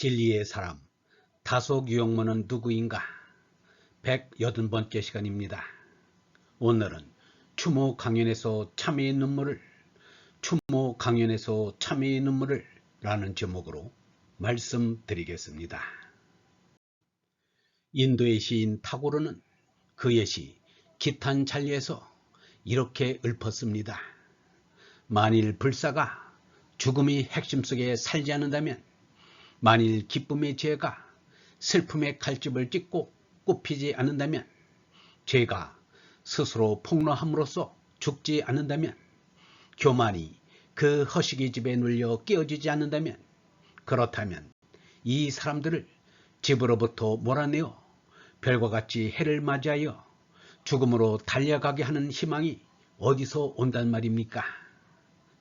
진리의 사람, 다속 유영모는 누구인가? 180번째 시간입니다. 오늘은 추모 강연에서 참회의 눈물을, 추모 강연에서 참회의 눈물을 라는 제목으로 말씀드리겠습니다. 인도의 시인 타고르는 그의 시 기탄잘리에서 이렇게 읊었습니다. 만일 불사가 죽음의 핵심 속에 살지 않는다면, 만일 기쁨의 죄가 슬픔의 칼집을 찢고 굽히지 않는다면, 죄가 스스로 폭로함으로써 죽지 않는다면, 교만이 그 허식의 집에 눌려 깨어지지 않는다면, 그렇다면 이 사람들을 집으로부터 몰아내어 별과 같이 해를 맞이하여 죽음으로 달려가게 하는 희망이 어디서 온단 말입니까?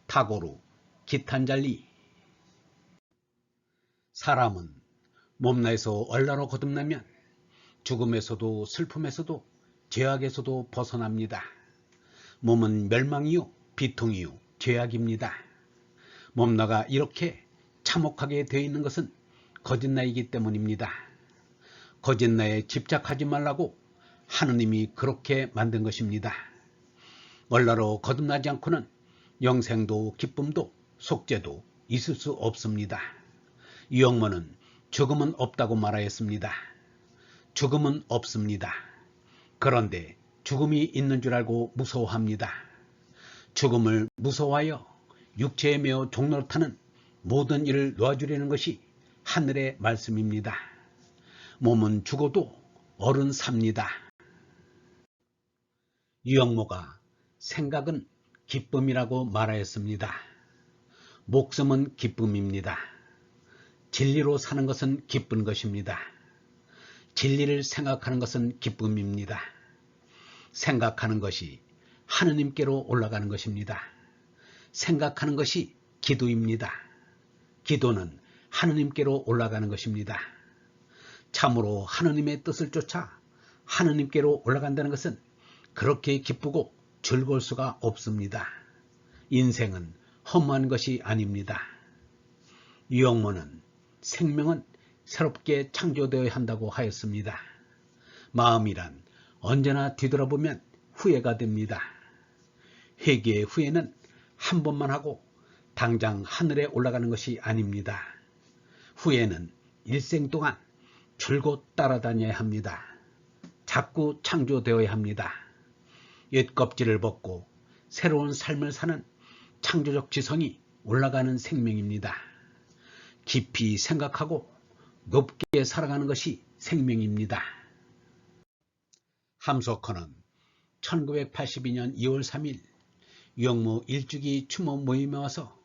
타고르 기탄잘리. 사람은 몸나에서 얼라로 거듭나면 죽음에서도 슬픔에서도 죄악에서도 벗어납니다. 몸은 멸망이요 비통이요 죄악입니다. 몸나가 이렇게 참혹하게 되어 있는 것은 거짓나이기 때문입니다. 거짓나에 집착하지 말라고 하느님이 그렇게 만든 것입니다. 얼라로 거듭나지 않고는 영생도 기쁨도 속죄도 있을 수 없습니다. 유영모는 죽음은 없다고 말하였습니다. 죽음은 없습니다. 그런데 죽음이 있는 줄 알고 무서워합니다. 죽음을 무서워하여 육체에 매어 종노릇하는 모든 일을 놓아주려는 것이 하늘의 말씀입니다. 몸은 죽어도 얼은 삽니다. 유영모가 생각은 기쁨이라고 말하였습니다. 목숨은 기쁨입니다. 진리로 사는 것은 기쁜 것입니다. 진리를 생각하는 것은 기쁨입니다. 생각하는 것이 하느님께로 올라가는 것입니다. 생각하는 것이 기도입니다. 기도는 하느님께로 올라가는 것입니다. 참으로 하느님의 뜻을 쫓아 하느님께로 올라간다는 것은 그렇게 기쁘고 즐거울 수가 없습니다. 인생은 허무한 것이 아닙니다. 유영모는 생명은 새롭게 창조되어야 한다고 하였습니다. 마음이란 언제나 뒤돌아보면 후회가 됩니다. 회개의 후회는 한 번만 하고 당장 하늘에 올라가는 것이 아닙니다. 후회는 일생 동안 줄곧 따라다녀야 합니다. 자꾸 창조되어야 합니다. 옛 껍질을 벗고 새로운 삶을 사는 창조적 지성이 올라가는 생명입니다. 깊이 생각하고 높게 살아가는 것이 생명입니다. 함석헌은 1982년 2월 3일 유영모 일주기 추모 모임에 와서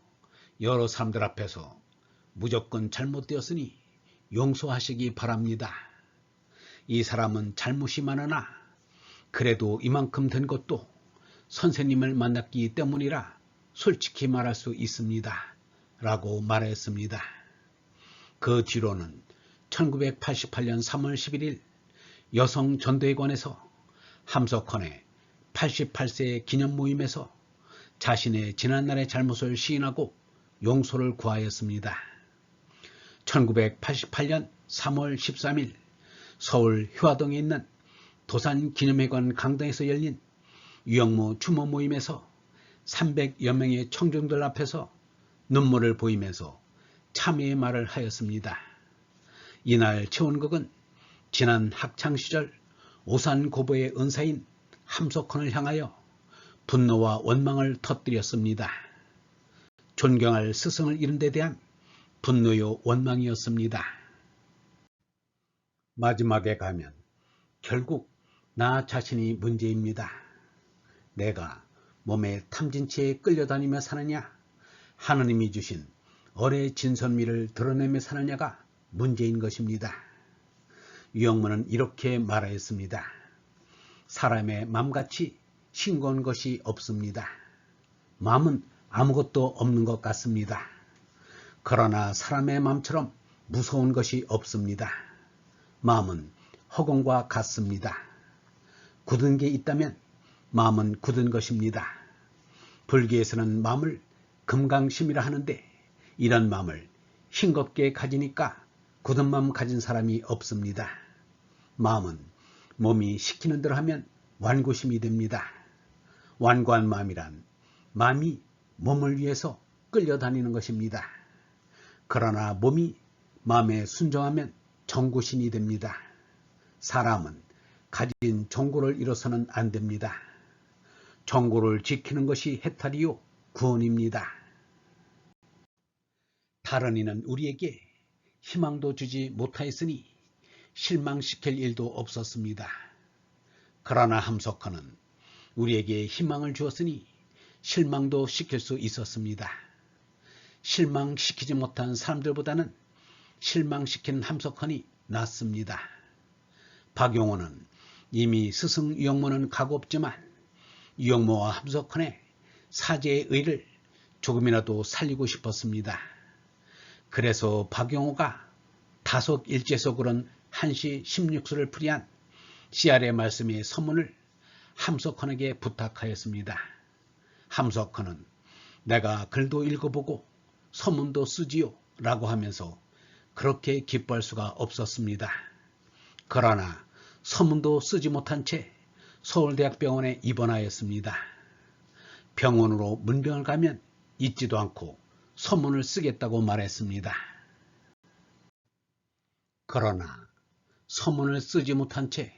여러 사람들 앞에서 무조건 잘못되었으니 용서하시기 바랍니다. 이 사람은 잘못이 많으나 그래도 이만큼 된 것도 선생님을 만났기 때문이라 솔직히 말할 수 있습니다. 라고 말했습니다. 그 뒤로는 1988년 3월 11일 여성전도회관에서 함석헌의 88세 기념 모임에서 자신의 지난날의 잘못을 시인하고 용서를 구하였습니다. 1988년 3월 13일 서울 효화동에 있는 도산기념회관 강당에서 열린 유영모 추모 모임에서 300여 명의 청중들 앞에서 눈물을 보이면서 참회의 말을 하였습니다. 이날 최원극은 지난 학창시절 오산고보의 은사인 함석헌을 향하여 분노와 원망을 터뜨렸습니다. 존경할 스승을 잃은 데 대한 분노요 원망이었습니다. 마지막에 가면 결국 나 자신이 문제입니다. 내가 몸에 탐진 채에 끌려다니며 사느냐, 하느님이 주신 얼의 진선미를 드러내며 사느냐가 문제인 것입니다. 유영모는 이렇게 말하였습니다. 사람의 마음같이 싱거운 것이 없습니다. 마음은 아무것도 없는 것 같습니다. 그러나 사람의 마음처럼 무서운 것이 없습니다. 마음은 허공과 같습니다. 굳은 게 있다면 마음은 굳은 것입니다. 불교에서는 마음을 금강심이라 하는데 이런 마음을 싱겁게 가지니까 굳은 마음 가진 사람이 없습니다. 마음은 몸이 시키는 대로 하면 완고심이 됩니다. 완고한 마음이란 마음이 몸을 위해서 끌려다니는 것입니다. 그러나 몸이 마음에 순종하면 정구신이 됩니다. 사람은 가진 정고를 잃어서는 안 됩니다. 정고를 지키는 것이 해탈이요 구원입니다. 다른 이는 우리에게 희망도 주지 못하였으니 실망시킬 일도 없었습니다. 그러나 함석헌은 우리에게 희망을 주었으니 실망도 시킬 수 있었습니다. 실망시키지 못한 사람들보다는 실망시킨 함석헌이 낫습니다. 박용호는 이미 스승 유영모는 가고 없지만 유영모와 함석헌의 사제의 의를 조금이라도 살리고 싶었습니다. 그래서 박용호가 다속일제서 그런 한시 16수를 풀이한 씨알의 말씀의 서문을 함석헌에게 부탁하였습니다. 함석헌은 내가 글도 읽어보고 서문도 쓰지요 라고 하면서 그렇게 기뻐할 수가 없었습니다. 그러나 서문도 쓰지 못한 채 서울대학병원에 입원하였습니다. 병원으로 문병을 가면 잊지도 않고 서문을 쓰겠다고 말했습니다. 그러나 서문을 쓰지 못한 채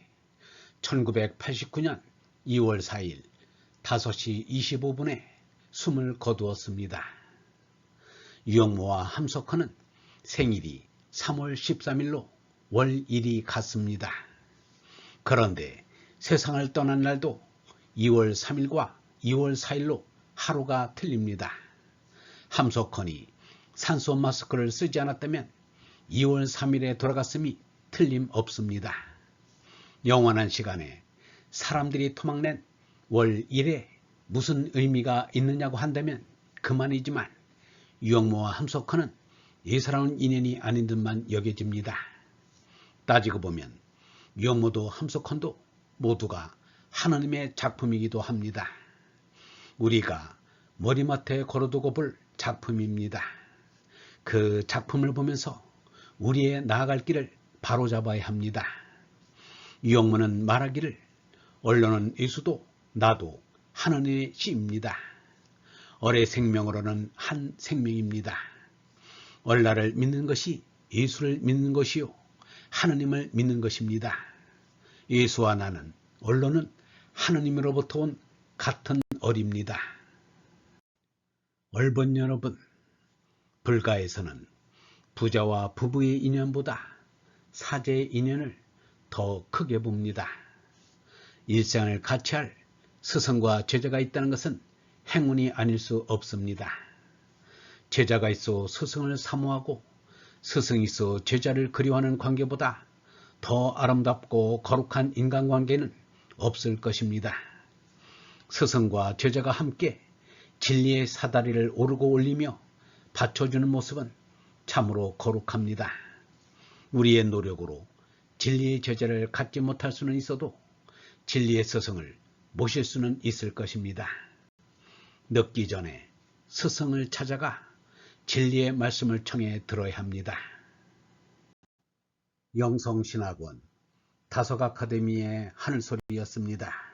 1989년 2월 4일 5시 25분에 숨을 거두었습니다. 유영모와 함석헌은 생일이 3월 13일로 월 1이 같습니다. 그런데 세상을 떠난 날도 2월 3일과 2월 4일로 하루가 틀립니다. 함석헌이 산소 마스크를 쓰지 않았다면 2월 3일에 돌아갔음이 틀림없습니다. 영원한 시간에 사람들이 토막낸 월 1에 무슨 의미가 있느냐고 한다면 그만이지만 유영모와 함석헌은 예사로운 인연이 아닌 듯만 여겨집니다. 따지고 보면 유영모도 함석헌도 모두가 하나님의 작품이기도 합니다. 우리가 머리맡에 걸어두고 볼 작품입니다. 그 작품을 보면서 우리의 나아갈 길을 바로잡아야 합니다. 유영모는 말하기를 언론은 예수도 나도 하나님의 씨입니다. 어의 생명으로는 한 생명입니다. 얼라를 믿는 것이 예수를 믿는 것이요 하나님을 믿는 것입니다. 예수와 나는 언론은 하나님으로부터 온 같은 얼입니다. 얼번 여러분, 불가에서는 부자와 부부의 인연보다 사제의 인연을 더 크게 봅니다. 일생을 같이 할 스승과 제자가 있다는 것은 행운이 아닐 수 없습니다. 제자가 있어 스승을 사모하고 스승이 있어 제자를 그리워하는 관계보다 더 아름답고 거룩한 인간관계는 없을 것입니다. 스승과 제자가 함께 진리의 사다리를 오르고 올리며 받쳐주는 모습은 참으로 거룩합니다. 우리의 노력으로 진리의 제자를 갖지 못할 수는 있어도 진리의 스승을 모실 수는 있을 것입니다. 늦기 전에 스승을 찾아가 진리의 말씀을 청해 들어야 합니다. 영성신학원 다석아카데미의 하늘소리였습니다.